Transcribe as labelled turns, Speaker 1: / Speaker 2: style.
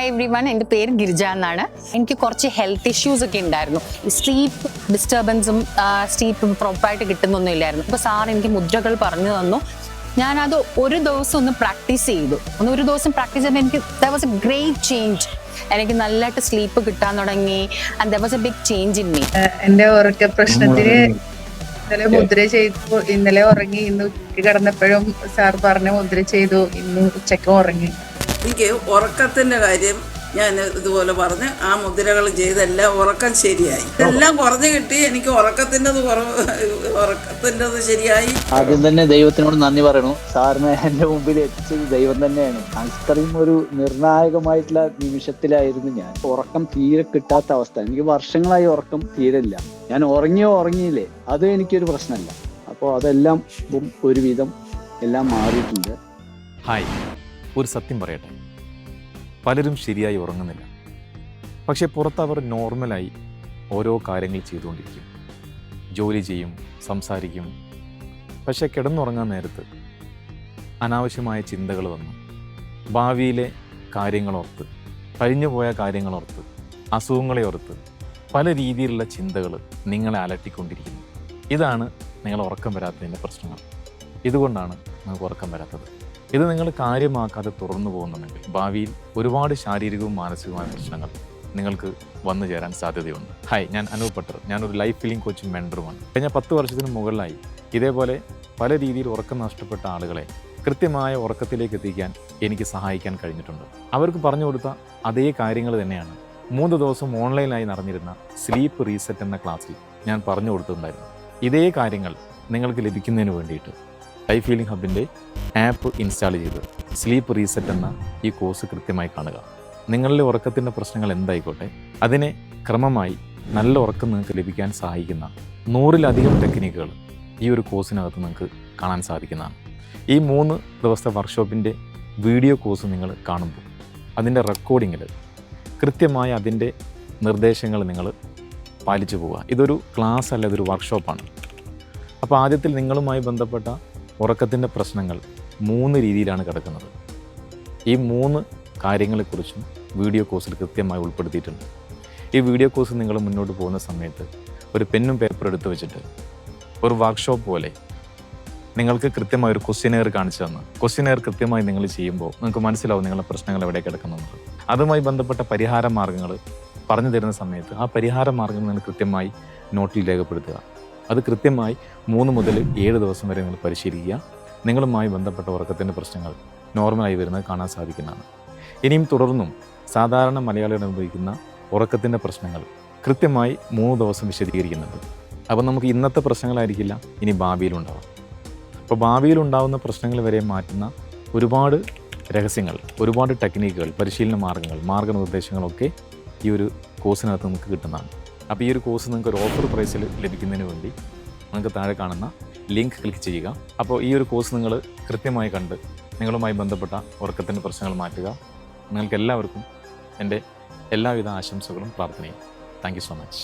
Speaker 1: Hi every one, എൻ്റെ പേര് ഗിരിജ എന്നാണ്. എനിക്ക് കുറച്ച് ഹെൽത്ത് ഇഷ്യൂസ് ഒക്കെ ഉണ്ടായിരുന്നു. സ്ലീപ്പ് ഡിസ്റ്റർബൻസും സ്ലീപ്പ് പ്രോപ്പറായിട്ട് കിട്ടുന്നൊന്നും ഇല്ലായിരുന്നു. അപ്പോൾ സാർ എനിക്ക് മുദ്രകൾ പറഞ്ഞു തന്നു. ഞാനത് ഒരു ദിവസം ഒന്ന് പ്രാക്ടീസ് ചെയ്തു. ഒരു ദിവസം പ്രാക്ടീസ് ചെയ്യുമ്പോൾ എനിക്ക് that was a great change. എനിക്ക് നല്ലതായിട്ട് സ്ലീപ്പ് കിട്ടാൻ തുടങ്ങി. And that was a big change in me.
Speaker 2: എൻ്റെ ഉറക്ക പ്രശ്നത്തിന് ഇന്നലെ മുദ്ര ചെയ്തു. ഇന്നലെ ഉറങ്ങി. ഇന്ന് ഉച്ചയ്ക്ക് കിടന്നപ്പോഴും സാർ പറഞ്ഞ മുദ്ര ചെയ്തു. ഇന്ന് ഉച്ചയ്ക്ക് ഉറങ്ങി.
Speaker 3: എനിക്ക് ഉറക്കത്തിൻ്റെ കാര്യം ഞാൻ ഇതുപോലെ പറഞ്ഞ് ആ മുദ്രകൾ ചെയ്തെല്ലാം ഉറക്കം ശരിയായി. എല്ലാം കുറഞ്ഞു കിട്ടി. എനിക്ക് ഉറക്കത്തിൻ്റെത് ശരിയായി.
Speaker 4: ആദ്യം തന്നെ ദൈവത്തിനോട് നന്ദി പറയണു. സാറിന് എൻ്റെ മുമ്പിൽ എത്തിച്ചത് ദൈവം തന്നെയാണ്. അത്രയും ഒരു നിർണായകമായിട്ടുള്ള നിമിഷത്തിലായിരുന്നു ഞാൻ. ഉറക്കം തീരെ കിട്ടാത്ത അവസ്ഥ. എനിക്ക് വർഷങ്ങളായി ഉറക്കം തീരില്ല. ഞാൻ ഉറങ്ങിയില്ലേ അത് എനിക്കൊരു പ്രശ്നമല്ല. അപ്പോൾ അതെല്ലാം ഒരുവിധം എല്ലാം മാറിയിട്ടുണ്ട്.
Speaker 5: ഹായ്, ഒരു സത്യം പറയട്ടെ, പലരും ശരിയായി ഉറങ്ങുന്നില്ല. പക്ഷെ പുറത്ത് അവർ നോർമലായി ഓരോ കാര്യങ്ങൾ ചെയ്തുകൊണ്ടിരിക്കും. ജോലി ചെയ്യും, സംസാരിക്കും. പക്ഷെ കിടന്നുറങ്ങാൻ നേരത്ത് അനാവശ്യമായ ചിന്തകൾ വന്നു ഭാവിയിലെ കാര്യങ്ങളോർത്ത്, കഴിഞ്ഞുപോയ കാര്യങ്ങളോർത്ത്, അസുഖങ്ങളെ ഓർത്ത് പല രീതിയിലുള്ള ചിന്തകൾ നിങ്ങളെ അലട്ടിക്കൊണ്ടിരിക്കുന്നു. ഇതാണ് നിങ്ങൾ ഉറക്കം വരാത്തതിൻ്റെ പ്രശ്നങ്ങൾ. ഇതുകൊണ്ടാണ് നിങ്ങൾക്ക് ഉറക്കം വരാത്തത്. ഇത് നിങ്ങൾ കാര്യമാക്കാതെ തുറന്നു പോകുന്നുണ്ടെങ്കിൽ ഭാവിയിൽ ഒരുപാട് ശാരീരികവും മാനസികവുമായ പ്രശ്നങ്ങൾ നിങ്ങൾക്ക് വന്നു ചേരാൻ സാധ്യതയുണ്ട്. ഹായ്, ഞാൻ അനൂപ് പട്ടർ. ഞാനൊരു ലൈഫ് ഫീലിംഗ് കോച്ചും മെൻറ്ററുമാണ്. കഴിഞ്ഞ 10 വർഷത്തിന് മുകളിലായി ഇതേപോലെ പല രീതിയിൽ ഉറക്കം നഷ്ടപ്പെട്ട ആളുകളെ കൃത്യമായ ഉറക്കത്തിലേക്ക് എത്തിക്കാൻ എനിക്ക് സഹായിക്കാൻ കഴിഞ്ഞിട്ടുണ്ട്. അവർക്ക് പറഞ്ഞു കൊടുത്ത അതേ കാര്യങ്ങൾ തന്നെയാണ് 3 ദിവസം ഓൺലൈനായി നടന്നിരുന്ന സ്ലീപ്പ് റീസെറ്റ് എന്ന ക്ലാസ്സിൽ ഞാൻ പറഞ്ഞു കൊടുത്തിട്ടുണ്ടായിരുന്നു. ഇതേ കാര്യങ്ങൾ നിങ്ങൾക്ക് ലഭിക്കുന്നതിന് വേണ്ടിയിട്ട് ലൈഫ് ഹീലിംഗ് ഹബിൻ്റെ ആപ്പ് ഇൻസ്റ്റാൾ ചെയ്ത് സ്ലീപ്പ് റീസെറ്റ് എന്ന ഈ കോഴ്സ് കൃത്യമായി കാണുക. നിങ്ങളുടെ ഉറക്കത്തിൻ്റെ പ്രശ്നങ്ങൾ എന്തായിക്കോട്ടെ, അതിനെ ക്രമമായി നല്ല ഉറക്കം നിങ്ങൾക്ക് ലഭിക്കാൻ സഹായിക്കുന്ന 100-ലധികം ടെക്നിക്കുകൾ ഈ ഒരു കോഴ്സിനകത്ത് നിങ്ങൾക്ക് കാണാൻ സാധിക്കുന്നതാണ്. ഈ 3 ദിവസത്തെ വർക്ക്ഷോപ്പിൻ്റെ വീഡിയോ കോഴ്സ് നിങ്ങൾ കാണുമ്പോൾ അതിൻ്റെ റെക്കോർഡിങ്ങിൽ കൃത്യമായി അതിൻ്റെ നിർദ്ദേശങ്ങൾ നിങ്ങൾ പാലിച്ചു പോവുക. ഇതൊരു ക്ലാസ് അല്ല, ഇതൊരു വർക്ക്ഷോപ്പാണ്. അപ്പോൾ ആദ്യത്തിൽ നിങ്ങളുമായി ബന്ധപ്പെട്ട ഉറക്കത്തിൻ്റെ പ്രശ്നങ്ങൾ 3 രീതിയിലാണ് കിടക്കുന്നത്. ഈ 3 കാര്യങ്ങളെക്കുറിച്ചും വീഡിയോ കോഴ്സിൽ കൃത്യമായി ഉൾപ്പെടുത്തിയിട്ടുണ്ട്. ഈ വീഡിയോ കോഴ്സ് നിങ്ങൾ മുന്നോട്ട് പോകുന്ന സമയത്ത് ഒരു പെന്നും പേപ്പർ എടുത്ത് വെച്ചിട്ട് ഒരു വർക്ക്ഷോപ്പ് പോലെ നിങ്ങൾക്ക് കൃത്യമായ ഒരു ക്വസ്റ്റ്യനെയർ കാണിച്ചു തന്ന് ക്വസ്റ്റ്യനെയർ കൃത്യമായി നിങ്ങൾ ചെയ്യുമ്പോൾ നിങ്ങൾക്ക് മനസ്സിലാവും നിങ്ങളുടെ പ്രശ്നങ്ങൾ എവിടെ കിടക്കുന്നുണ്ട്. അതുമായി ബന്ധപ്പെട്ട പരിഹാര മാർഗ്ഗങ്ങൾ പറഞ്ഞു തരുന്ന സമയത്ത് ആ പരിഹാര മാർഗ്ഗങ്ങൾ നിങ്ങൾ കൃത്യമായി നോട്ടിൽ രേഖപ്പെടുത്തുക. അത് കൃത്യമായി 3 മുതൽ 7 ദിവസം വരെ നിങ്ങൾ പരിശീലിക്കുക. നിങ്ങളുമായി ബന്ധപ്പെട്ട ഉറക്കത്തിൻ്റെ പ്രശ്നങ്ങൾ നോർമലായി വരുന്നത് കാണാൻ സാധിക്കുന്നതാണ്. ഇനിയും തുടർന്നും സാധാരണ മലയാളികൾ അനുഭവിക്കുന്ന ഉറക്കത്തിൻ്റെ പ്രശ്നങ്ങൾ കൃത്യമായി 3 ദിവസം വിശദീകരിക്കുന്നുണ്ട്. അപ്പോൾ നമുക്ക് ഇന്നത്തെ പ്രശ്നങ്ങളായിരിക്കില്ല ഇനി ഭാവിയിലുണ്ടാവാം. അപ്പോൾ ഭാവിയിലുണ്ടാകുന്ന പ്രശ്നങ്ങൾ വരെ മാറ്റുന്ന ഒരുപാട് രഹസ്യങ്ങൾ, ഒരുപാട് ടെക്നിക്കുകൾ, പരിശീലന മാർഗ്ഗങ്ങൾ, മാർഗ്ഗനിർദ്ദേശങ്ങളൊക്കെ ഈ ഒരു കോഴ്സിനകത്ത് നമുക്ക് കിട്ടുന്നതാണ്. അപ്പോൾ ഈ ഒരു കോഴ്സ് നിങ്ങൾക്ക് ഒരു ഓഫർ പ്രൈസിൽ ലഭിക്കുന്നതിന് വേണ്ടി നിങ്ങൾക്ക് താഴെ കാണുന്ന ലിങ്ക് ക്ലിക്ക് ചെയ്യുക. അപ്പോൾ ഈ ഒരു കോഴ്സ് നിങ്ങൾ കൃത്യമായി കണ്ട് നിങ്ങളുമായി ബന്ധപ്പെട്ട ഉറക്കത്തിൻ്റെ പ്രശ്നങ്ങൾ മാറ്റുക. നിങ്ങൾക്ക് എല്ലാവർക്കും എൻ്റെ എല്ലാവിധ ആശംസകളും പ്രാർത്ഥനയും. Thank you so much.